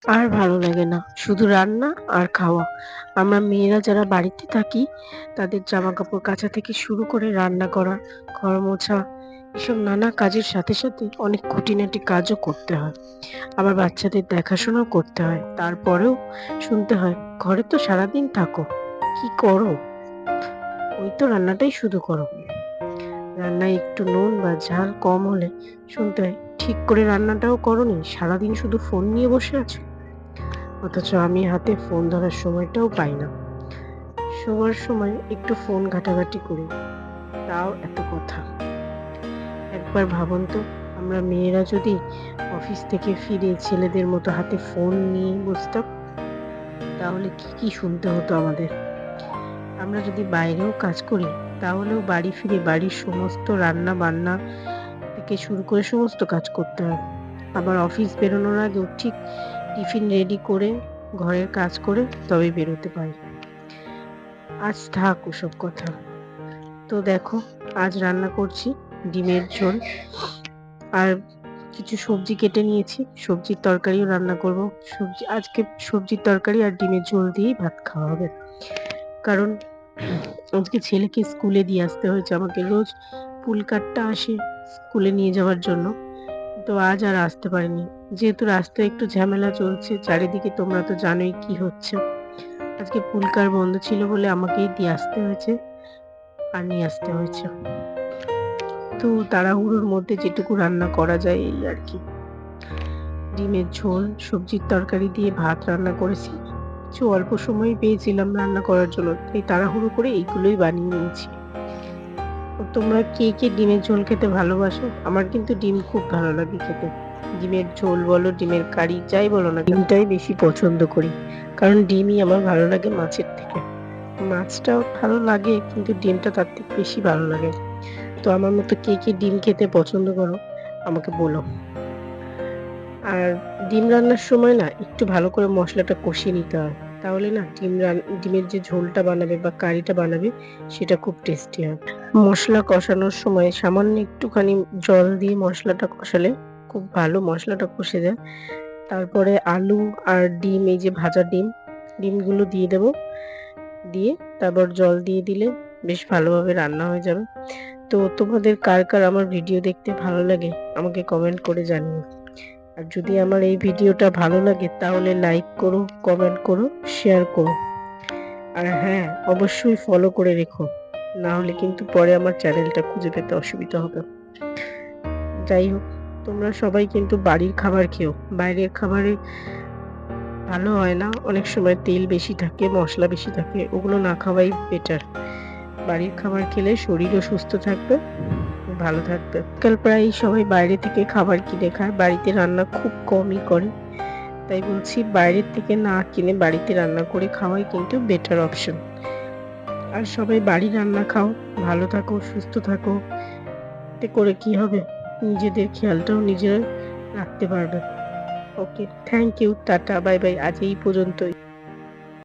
আর ভালো লাগে না। শুধু রান্না আর খাওয়া। আমরা মেয়েরা যারা বাড়িতে থাকি তাদের জামাকাপড় কাচা থেকে শুরু করে রান্না করা, ঘর মোছা এসব নানা কাজের সাথে সাথে অনেক খুঁটিনাটি কাজও করতে হয়। আবার বাচ্চাদের দেখাশোনাও করতে হয়। তারপরেও শুনতে হয়, "ঘরে তো সারাদিন থাকো। কি করো? ওই তো রান্নাটাই শুধু করো।" রান্নায় একটু নুন বা ঝাল কম হলে শুনতে হয়, "ঠিক করে রান্নাটাও করোনি, সারাদিন শুধু ফোন নিয়ে বসে আছো।" অথচ আমি হাতে ফোন ধরার সময়টাও পাই না। শোবার সময় একটু ফোন ঘাটাঘাটি করি, তাও এত কথা। একবার ভাবুন তো, আমরা মেয়েরা যদি অফিস থেকে ফিরে ছেলেদের মতো হাতে ফোন নিয়ে বসতাম, তাহলে কি কি শুনতে হতো আমাদের। আমরা যদি বাইরেও কাজ করি, তাহলেও বাড়ি ফিরে বাড়ির সমস্ত রান্না বান্না থেকে শুরু করে সমস্ত কাজ করতে হয়। আবার অফিস বেরোনোর আগেও ঠিক টিফিন রেডি করে ঘরের কাজ করে তবেই বেরোতে পারি। আজ থাক ওসব কথা। তো দেখো, আজ রান্না করছি ডিমের ঝোল আর কিছু সবজি কেটে নিয়েছি। সবজির তরকারিও রান্না করব। আজকে সবজির তরকারি আর ডিমের ঝোল দিয়েই ভাত খাওয়া হবে। কারণ আজকে ছেলেকে স্কুলে দিয়ে আসতে হয়েছে আমাকে। রোজ পুলকারটা আসে স্কুলে নিয়ে যাওয়ার জন্য। তো আজ আর আসতে পারিনি। যেহেতু রাস্তায় একটু ঝামেলা চলছে চারিদিকে, তোমরা তো জানোই কি হচ্ছে। আজকে পুলকার বন্ধ ছিল বলে আমাকেই দিয়ে আসতে হয়েছে আর নিয়ে আসতে হয়েছে। তো তাড়াহুড়োর মধ্যে যেটুকু রান্না করা যায় এই আর কি। ডিমের ঝোল, সবজির তরকারি দিয়ে ভাত রান্না করেছি। কিছু অল্প সময়ই পেয়েছিলাম রান্না করার জন্য, তাই তাড়াহুড়ো করে এইগুলোই বানিয়ে নিয়েছি। তো তোমরা কে কে ডিমের ঝোল খেতে ভালোবাসো? আমার কিন্তু ডিম খুব ভালো লাগে খেতে। ডিমের ঝোল বলো, ডিমের কারি, যাই বলো না, ডিমটাই বেশি পছন্দ করি। কারণ ডিমই আমার ভালো লাগে মাছের থেকে। মাছটাও ভালো লাগে কিন্তু ডিমটা তার থেকে বেশি ভালো লাগে। তো আমার মতো কে কে ডিম খেতে পছন্দ করো আমাকে বলো। আর ডিম রান্নার সময় না একটু ভালো করে মশলাটা কষিয়ে নিতে হয়। তাহলে না ডিমের যে ঝোলটা বানাবে বা কারিটা বানাবে সেটা খুব টেস্টি হয়। মসলা কষানোর সময় সামান্য একটুখানি জল দিয়ে মশলাটা কষালে খুব ভালো মশলাটা কষে যায়। তারপরে আলু আর ডিম, এই যে ভাজা ডিম, ডিমগুলো দিয়ে দেবো। দিয়ে তারপর জল দিয়ে দিলে বেশ ভালোভাবে রান্না হয়ে যাবে। তো তোমাদের কার কার আমার ভিডিও দেখতে ভালো লাগে আমাকে কমেন্ট করে জানিও। আর যদি আমার এই ভিডিওটা ভালো লাগে তাহলে লাইক করো, কমেন্ট করো, শেয়ার করো। আর হ্যাঁ, অবশ্যই ফলো করে রেখো। না হলে কিন্তু পরে আমার চ্যানেলটা খুঁজে পেতে অসুবিধা হবে। যাই হোক, তোমরা সবাই কিন্তু বাড়ির খাবার খেও। বাইরের খাবারে ভালো হয় না। অনেক সময় তেল বেশি থাকে, মসলা বেশি থাকে। ওগুলো না খাওয়াই বেটার। বাড়ির খাবার খেলে শরীরও সুস্থ থাকবে, ভালো থাকবে। আজকাল প্রায় সবাই বাইরে থেকে খাবার কিনে খায়, বাড়িতে রান্না খুব কমই করে। তাই বলছি, বাইরের থেকে না কিনে বাড়িতে রান্না করে খাওয়াই কিন্তু বেটার অপশন। আর সবাই বাড়ির রান্না খাও, ভালো থাকো, সুস্থ থাকো। এতে করে কি হবে, নিজেদের খেয়ালটাও নিজেরা রাখতে পারবে। Okay, thank you, ta-ta, bye bye. আজ এই পর্যন্তই।